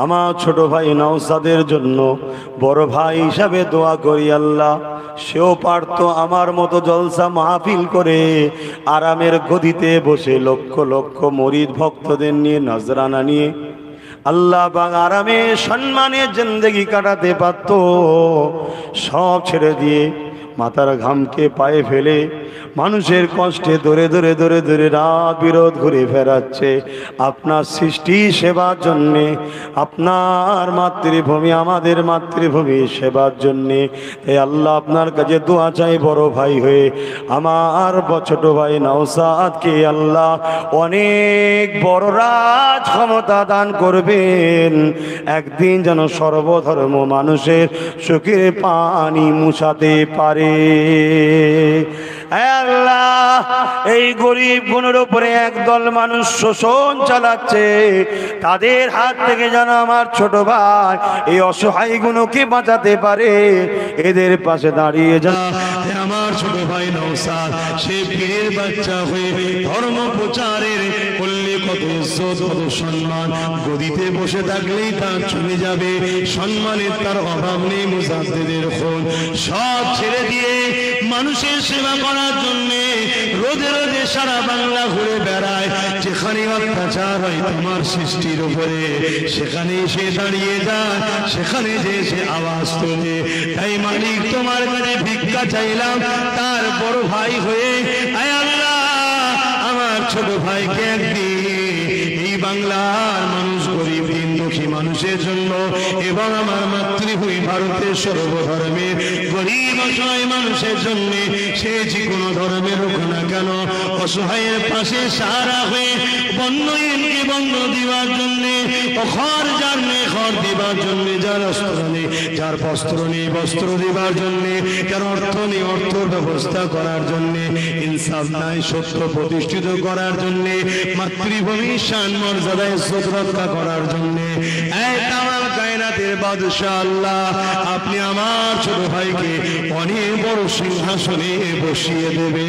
আমার ছোট ভাই নওশাদের জন্য বড় ভাই হিসাবে দোয়া করি আল্লাহ। সেও পারত আমার মতো জলসা মাহফিল করে আরামের গদিতে বসে লক্ষ লক্ষ মরিদ ভক্তদের নিয়ে নজরানা নিয়ে আল্লাহ বাং আরামে সম্মানে জিন্দেগি কাটাতে পারত। সব ছেড়ে দিয়ে মাথার ঘামকে পায়ে ফেলে মানুষের কষ্টে ধরে ধরে ধরে ধরে রাত বিরোধ ঘুরে ফেরাচ্ছে আপনার সৃষ্টি সেবার জন্যে, আপনার মাতৃভূমি আমাদের মাতৃভূমি সেবার জন্যে। এই আল্লাহ আপনার কাছে দোয়া চাই বড় ভাই হয়ে আমার ছোট ভাই নওশাদকে আল্লাহ অনেক বড় রাজ ক্ষমতা দান করবেন। একদিন যেন সর্বধর্ম মানুষের চোখের পানি মুছাতে পারে। আল্লাহ এই গরিব গুণের উপরে একদল মানুষ শোষণ চালাচ্ছে, তাদের হাত থেকে যেন আমার ছোট ভাই এই অসহায় গুণকে বাঁচাতে পারে। এদের পাশে দাঁড়িয়ে যা আমার ছোট ভাই নওশাদ সে পীরের বাচ্চা হয়ে ধর্ম প্রচারের করলে কত ইজ্জত কত সম্মান, গদিতে বসে থাকলেই তার চলে যাবে সম্মানের তার অভাব নেই। মুজাদ্দিদের খুন সব ছেড়ে দিয়ে মানুষের সেবা করার জন্যে রোদে রোদে সারা বাংলা ঘুরে বেড়ায়। যেখানে অত্যাচার হয় তোমার সৃষ্টির উপরে সেখানে সে দাঁড়িয়ে যায়, সেখানে যে সে আওয়াজ তোলে। তাই মালিক তোমার কাছে ভিক্ষা চাইলাম তার বড় ভাই হয়ে, আয় আল্লাহ আমার ছোট ভাইকে একদিন এই বাংলার মানুষ গরিব দিন দুঃখী মানুষের জন্য এবং আমার মাতৃভূমি ভারতের সর্বধর্মের গরিব অসহায় মানুষের জন্য সে যে কোনো ধর্মের হোক না কেন অসহায়ের পাশে সারা হয়ে বন্যহীনকে বন্য দিবার জন্যে, খড় যার নেই খড় দিবার জন্যে, যার অস্ত্র নেই যার বস্ত্র নেই বস্ত্র দিবার জন্যে, যার অর্থ নেই অর্থ ব্যবস্থা করার জন্যে, ইনসাফ নাই সত্য প্রতিষ্ঠিত করার জন্যে, মাতৃভূমির শান মর্যাদা ইজ্জত রক্ষা করার জন্যে এই তামাম কায়নাতের বাদশাহ আল্লাহ আপনি আমার ছোট ভাইকে অনেক বড় সিংহাসনে বসিয়ে দেবে।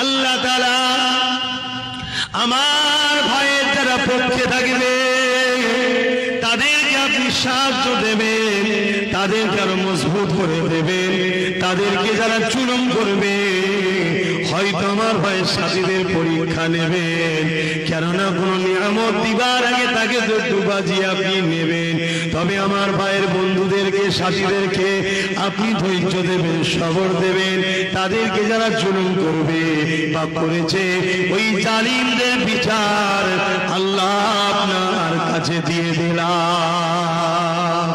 আল্লাহ তাআলা আমার ভাইয়ের যারা পক্ষে থাকবে তাদেরকে আপনি সাহায্য দেবেন, তাদেরকে আরো মজবুত করে দেবেন। তাদেরকে যারা চুলম করবে হয়তো আমার ভাইয়ের সাথীদের পরীক্ষা নেবেন, কেননা কোনো নিয়ামত দিবার আগে তাকে তো দুবাজি আপনি নেবেন। তবে আমার ভাইয়ের বন্ধুদেরকে সাথীদেরকে আপনি ধৈর্য দেবেন, সবর দেবেন। তাদেরকে যারা জুলুম করবে বা করেছে ওই জালিমদের বিচার আল্লাহ আপনার কাছে দিয়ে দিলাম।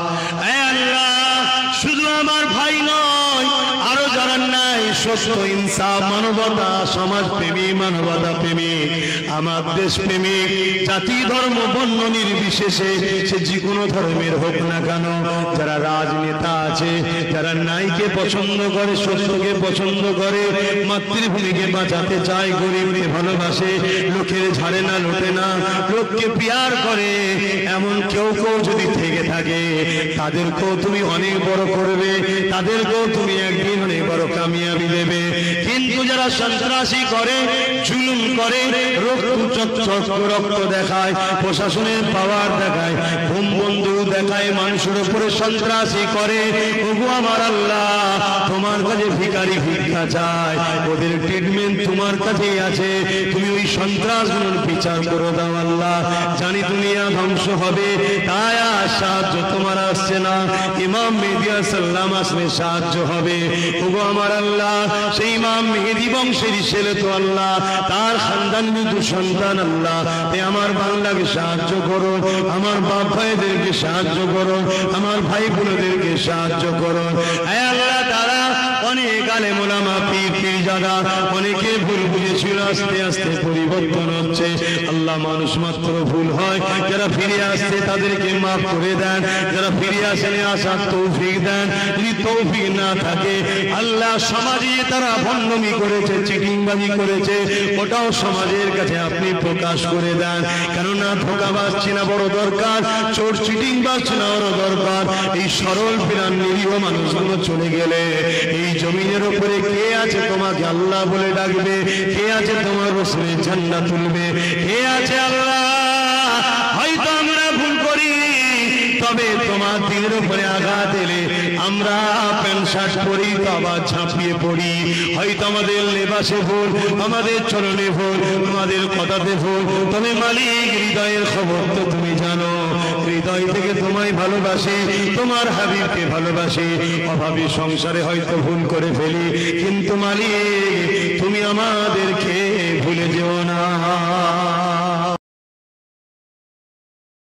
শুধু আমার ভাই নয়, আরো যারা নাই সত্য ইনসাফ মানবতা সমাজ প্রেমী মানবতা প্রেমী আমার দেশ প্রেমিক জাতি ধর্ম বর্ণ নির্বিশেষে সে যে কোনো ধর্মের হোক না কেন, যারা রাজনেতা আছে, যারা ন্যায়কে পছন্দ করে সত্যকে পছন্দ করে, মাতৃভূমিকে বাঁচাতে চায়, গরিবকে ভালোবাসে, লোকের ঝাড়ে না লোটে না, লোককে পিয়ার করে, এমন কেউ কেউ যদি থেকে থাকে তাদেরকেও তুমি অনেক বড় করবে, তাদেরকেও তুমি একদিন অনেক বড় কামিয়াবি দেবে। কিন্তু যারা সন্ত্রাসী করে জুলুম করে রক্ত দেখায় প্রশাসনের পাওয়ার দেখায় বোম বন্দুক দেখায় মানুষের উপরে সন্ত্রাসী করে, ওগো আমার আল্লাহ তোমার কাছে ভিখারি ভিক্ষা চায়, ওদের ট্রিটমেন্ট তোমার কাছেই আছে। তুমি ওই সন্ত্রাসগুলোর বিচার করে দাও আল্লাহ। জানি দুনিয়া ধ্বংস হবে, তাই আর সাহায্য তোমার আসছে না। ইমাম মেহেদী সাল্লাম আসলে সাহায্য হবে। ওগো আমার আল্লাহ সেই ইমাম মেহেদী বংশের ছেলে তো আল্লাহ, তার খানদান মৃত্যু সন্তান আল্লাহ, তাই আমার বাংলাকে সাহায্য করো, আমার বাপ ভাইদেরকে সাহায্য করো, আমার ভাই বোনদেরকে সাহায্য করো। হে আল্লাহ তাআলা অনেক আলেম ওলামা পীর পীরজাদা অনেকে ভুল বুঝেছিল, আস্তে আস্তে পরিবর্তন হচ্ছে। আল্লাহ মানুষ মাত্র ভুল হয়, যারা ফিরে আসছে তাদেরকে মাফ করে দেন, যারা ফিরে আসেনি আসার তৌফিক দেন। যদি তৌফিক না থাকে আল্লাহ সমাজে তারা ভণ্ডামি করেছে চিটিংবাজি করেছে ওটাও সমাজের কাছে আপনি প্রকাশ করে দেন, কেননা ধোঁকাবাজ চেনা বড় দরকার, চোর চিটিংবাজ চেনা বড় দরকার। এই সরল প্রাণ নিরীহ মানুষগুলো চলে গেলে এই জমিনের উপরে কে আছে তোমাকে আল্লাহ বলে ডাকবে, কে আছে তোমার রসুলের ঝান্ডা তুলবে, কে আছে আল্লাহ তবে তোমার দিনের উপরে আঘাত এলে আমরা প্যান্ট শার্ট পরি তো আবার ঝাঁপিয়ে পড়ি। হয়তো আমাদের লেবাসে ভুল, আমাদের চলনে ভুল, আমাদের কথাতে ভুল, তবে মালিক হৃদয়ের খবর তো তুমি জানো। হৃদয় থেকে তোমায় ভালোবাসে, তোমার হাবিবকে ভালোবাসে। অভাবী সংসারে হয়তো ভুল করে ফেলি, কিন্তু মালিক তুমি আমাদেরকে ভুলে যেও না।